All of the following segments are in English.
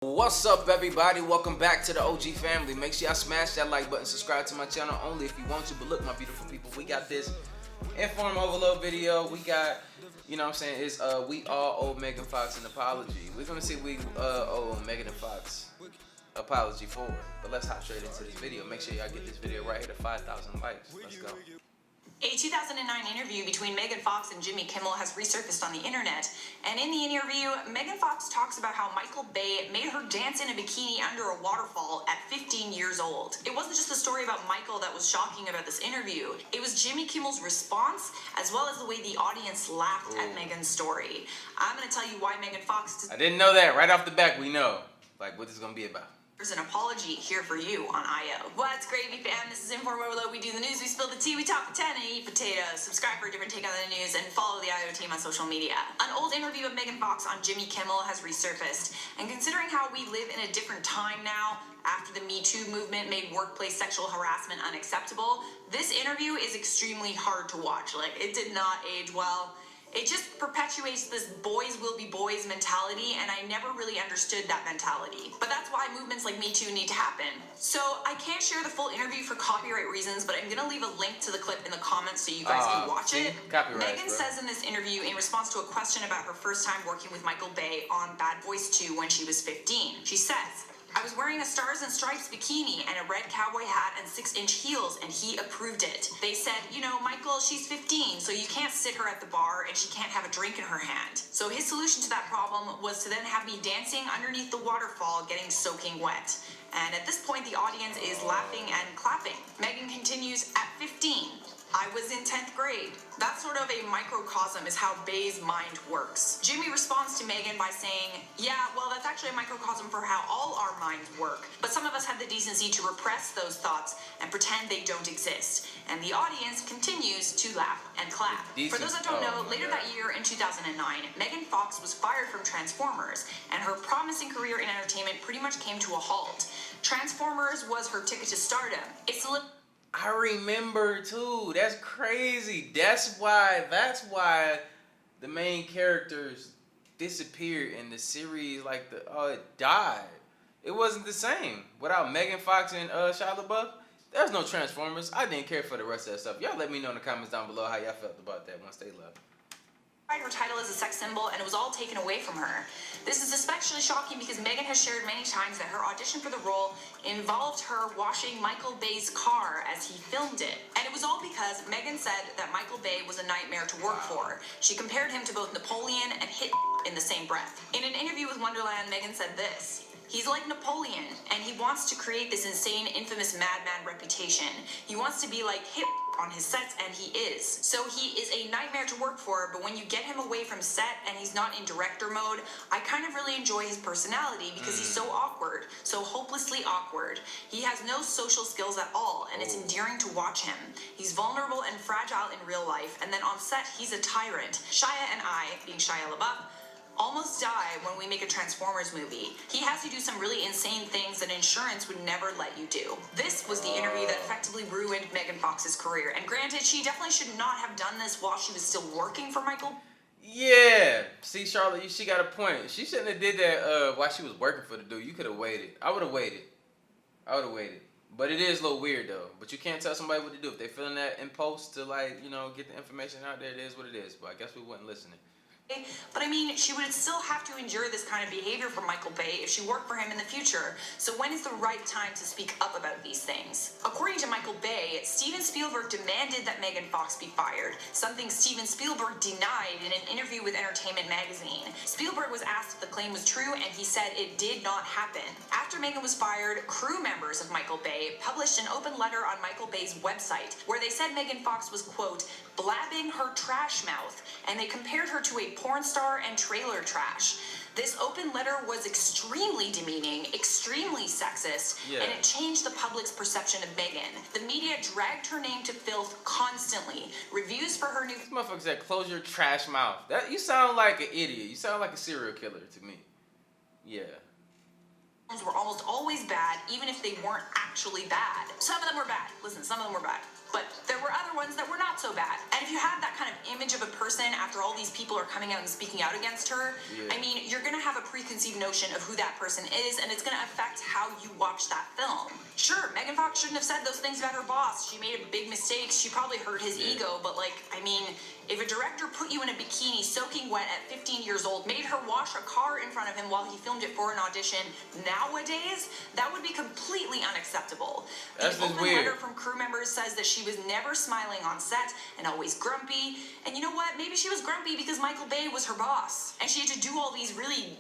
What's up, everybody? Welcome back to the OG family. Make sure y'all smash that like button, subscribe to my channel only if you want to. But look, my beautiful people, we got this inform overload video. We got, you know what I'm saying, it's we all owe Megan Fox an apology. We're gonna see what we owe Megan Fox apology for. But let's hop straight into this video. Make sure y'all get this video right here to 5,000 likes. Let's go. A 2009 interview between Megan Fox and Jimmy Kimmel has resurfaced on the internet, and in the interview, Megan Fox talks about how Michael Bay made her dance in a bikini under a waterfall at 15 years old. It wasn't just the story about Michael that was shocking about this interview, it was Jimmy Kimmel's response, as well as the way the audience laughed at Megan's story. I'm going to tell you why Megan Fox... I didn't know that. Right off the back, we know, like, what this is going to be about. There's an apology here for you on IO. What's gravy, fam? This is Inform Overload. We do the news, we spill the tea, we talk pretend, and eat potatoes. Subscribe for a different take on the news and follow the IO team on social media. An old interview of Megan Fox on Jimmy Kimmel has resurfaced. And considering how we live in a different time now, after the Me Too movement made workplace sexual harassment unacceptable, this interview is extremely hard to watch. Like, it did not age well. It just perpetuates this boys will be boys mentality, and I never really understood that mentality. But that's why movements like Me Too need to happen. So I can't share the full interview for copyright reasons, but I'm gonna leave a link to the clip in the comments so you guys can watch it. Megan says in this interview, in response to a question about her first time working with Michael Bay on Bad Boys 2 when she was 15, she says, "I was wearing a Stars and Stripes bikini and a red cowboy hat and 6-inch heels, and he approved it. They said, you know, Michael, she's 15, so you can't sit her at the bar and she can't have a drink in her hand." So his solution to that problem was to then have me dancing underneath the waterfall, getting soaking wet. And at this point, the audience is laughing and clapping. Megan continues, "At 15, I was in 10th grade." That sort of a microcosm is how Bay's mind works. Jimmy responds to Megan by saying, "Yeah, well, that's actually a microcosm for how all our minds work. But some of us have the decency to repress those thoughts and pretend they don't exist." And the audience continues to laugh and clap. For those that don't know, later that year in 2009, Megan Fox was fired from Transformers, and her promising career in entertainment pretty much came to a halt. Transformers was her ticket to stardom. It's a I remember too. That's crazy. That's why the main characters disappeared in the series. Like it died. It wasn't the same without Megan Fox and Shia LaBeouf. There's no Transformers. I didn't care for the rest of that stuff. Y'all let me know in the comments down below how y'all felt about that once they left. Her title as a sex symbol, and it was all taken away from her. This is especially shocking because Megan has shared many times that her audition for the role involved her washing Michael Bay's car as he filmed it. And it was all because Megan said that Michael Bay was a nightmare to work for. She compared him to both Napoleon and Hitler in the same breath. In an interview with Wonderland, Megan said this: "He's like Napoleon, and he wants to create this insane, infamous madman reputation. He wants to be like Hitler on his sets, and he is. So he is a nightmare to work for, but when you get him away from set and he's not in director mode, I kind of really enjoy his personality because he's so awkward, so hopelessly awkward. He has no social skills at all, and it's endearing to watch him. He's vulnerable and fragile in real life, and then on set, he's a tyrant. Shia and I, being Shia LaBeouf, almost die when we make a Transformers movie. He has to do some really insane things that insurance would never let you do." This was the interview that effectively ruined Megan Fox's career. And granted, she definitely should not have done this while she was still working for Michael. Yeah. See, Charlotte, she got a point. She shouldn't have did that while she was working for the dude. You could have waited. I would have waited. But it is a little weird, though. But you can't tell somebody what to do. If they're feeling that impulse to, like, you know, get the information out there, it is what it is. But I guess we wasn't listening. But I mean, she would still have to endure this kind of behavior from Michael Bay if she worked for him in the future. So when is the right time to speak up about these things? According to Michael Bay, Steven Spielberg demanded that Megan Fox be fired, something Steven Spielberg denied in an interview with Entertainment Magazine. Spielberg was asked if the claim was true, and he said it did not happen. After Megan was fired, crew members of Michael Bay published an open letter on Michael Bay's website where they said Megan Fox was, quote, blabbing her trash mouth, and they compared her to a porn star and trailer trash. This open letter was extremely demeaning, extremely sexist, and it changed the public's perception of Megan. The media dragged her name to filth constantly. Reviews for her new... This motherfucker said, "Close your trash mouth." That, you sound like an idiot. You sound like a serial killer to me. Yeah. Were almost always bad, even if they weren't actually bad. Some of them were bad. Listen, some of them were bad. But there were other ones that were not so bad. And if you have that kind of image of a person after all these people are coming out and speaking out against her, I mean, you're gonna have a preconceived notion of who that person is, and it's gonna affect how you watch that film. Sure, Megan Fox shouldn't have said those things about her boss. She made a big mistake. She probably hurt his ego, but like, I mean, if a director put you in a bikini soaking wet at 15 years old, made her wash a car in front of him while he filmed it for an audition, nowadays, that would be completely unacceptable. That's the just open weird. letter from crew members says that she was never smiling on set and always grumpy. And you know what? Maybe she was grumpy because Michael Bay was her boss, and she had to do all these really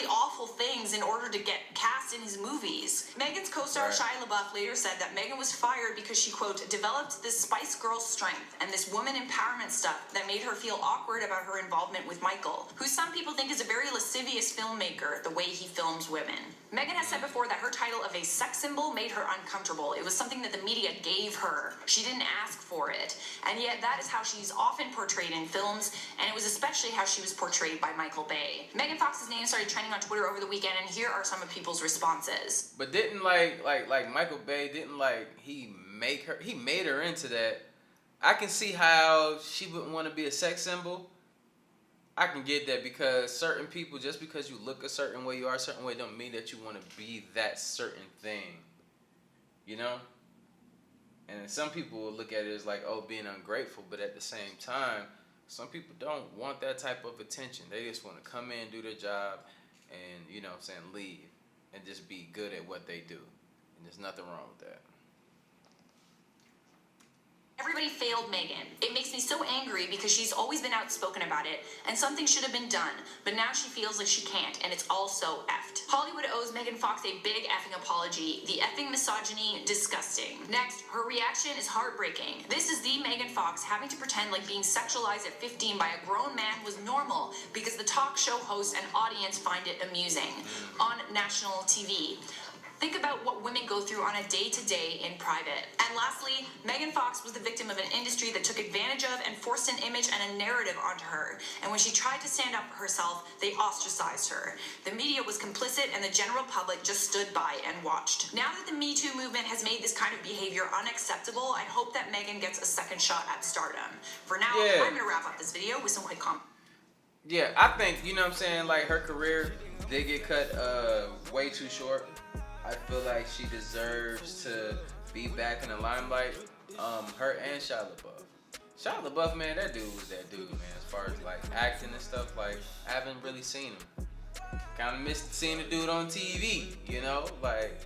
awful things in order to get cast in his movies. Megan's co-star Shia LaBeouf later said that Megan was fired because she, quote, developed this Spice Girl strength and this woman empowerment stuff that made her feel awkward about her involvement with Michael, who some people think is a very lascivious filmmaker, the way he films women. Megan has said before that her title of a sex symbol made her uncomfortable. It was something that the media gave her. She didn't ask for it. And yet that is how she's often portrayed in films, and it was especially how she was portrayed by Michael Bay. Megan Fox's name started trending on Twitter over the weekend, and here are some of people's responses. But didn't like Michael Bay didn't he made her into that. I can see how she wouldn't want to be a sex symbol. I can get that, because certain people, just because you look a certain way, you are a certain way, don't mean that you want to be that certain thing. You know? And some people will look at it as like, oh, being ungrateful, but at the same time, some people don't want that type of attention. They just want to come in, do their job, and, you know what I'm saying, leave and just be good at what they do. And there's nothing wrong with that. Everybody failed Megan. It makes me so angry because she's always been outspoken about it, and something should have been done, but now she feels like she can't, and it's all so effed. Hollywood owes Megan Fox a big effing apology. The effing misogyny, disgusting. Next, her reaction is heartbreaking. This is the Megan Fox having to pretend like being sexualized at 15 by a grown man was normal because the talk show host and audience find it amusing on national TV. Think about what women go through on a day-to-day in private. And lastly, Megan Fox was the victim of an industry that took advantage of and forced an image and a narrative onto her. And when she tried to stand up for herself, they ostracized her. The media was complicit, and the general public just stood by and watched. Now that the Me Too movement has made this kind of behavior unacceptable, I hope that Megan gets a second shot at stardom. For now, I'm gonna wrap up this video with some quick comments. Yeah, I think, you know what I'm saying, like, her career did get cut way too short. I feel like she deserves to be back in the limelight. Her and Shia LaBeouf. Shia LaBeouf, man, that dude was that dude, man. As far as like acting and stuff, like, I haven't really seen him. Kind of missed seeing the dude on TV, you know? Like,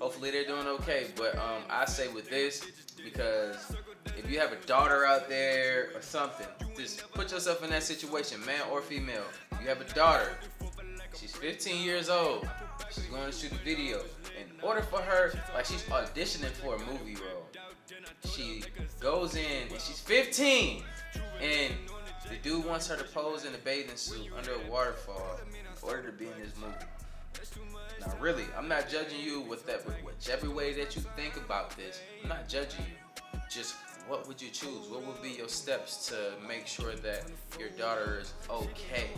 hopefully they're doing okay. But I say with this, because if you have a daughter out there or something, just put yourself in that situation, man or female. You have a daughter. She's 15 years old. She's going to shoot a video. In order for her, like, she's auditioning for a movie role. She goes in and she's 15, and the dude wants her to pose in a bathing suit under a waterfall in order to be in this movie. Now, really, I'm not judging you with whichever way that you think about this. I'm not judging you. Just what would you choose? What would be your steps to make sure that your daughter is okay?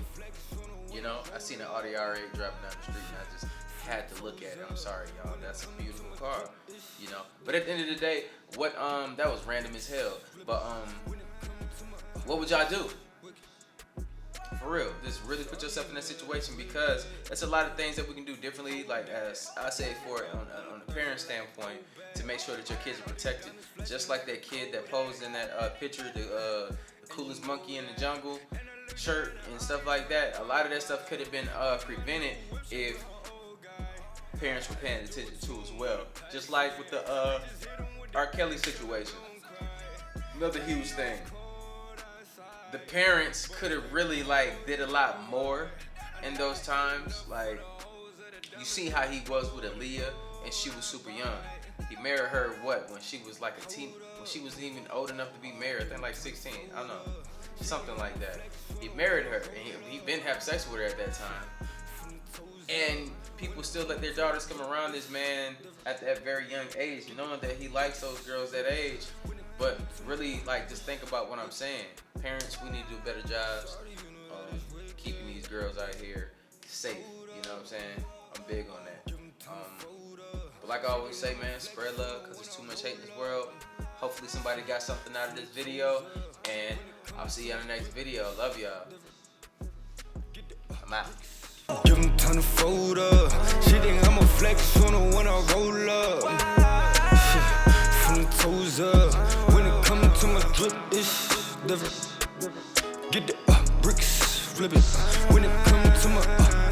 You know, I seen an Audi R8 driving down the street, and I just had to look at it. I'm sorry, y'all. That's a beautiful car, you know. But at the end of the day, what that was random as hell. But what would y'all do? For real, just really put yourself in that situation, because that's a lot of things that we can do differently. Like, as I say, for on the parent standpoint, to make sure that your kids are protected. Just like that kid that posed in that picture, the coolest monkey in the jungle shirt and stuff like that. A lot of that stuff could have been prevented if parents were paying attention to as well. Just like with the R. Kelly situation. Another huge thing. The parents could have really did a lot more in those times. Like, you see how he was with Aaliyah, and she was super young. He married her when she was like a teen, when she wasn't even old enough to be married. I think like 16. I don't know. Something like that. He married her, and he been have sex with her at that time. And people still let their daughters come around this man at that very young age, knowing that he likes those girls that age. But really, just think about what I'm saying. Parents, we need to do better jobs keeping these girls out here safe. You know what I'm saying? I'm big on that. But like I always say, man, spread love, because there's too much hate in this world. Hopefully somebody got something out of this video, and I'll see you on the next video. Love y'all. I'm out. Give them time to fold up. She think I'm a flex on her when I roll up. Shit, from the toes up. When it comes to my drip, it's different. Get the bricks, flip it. When it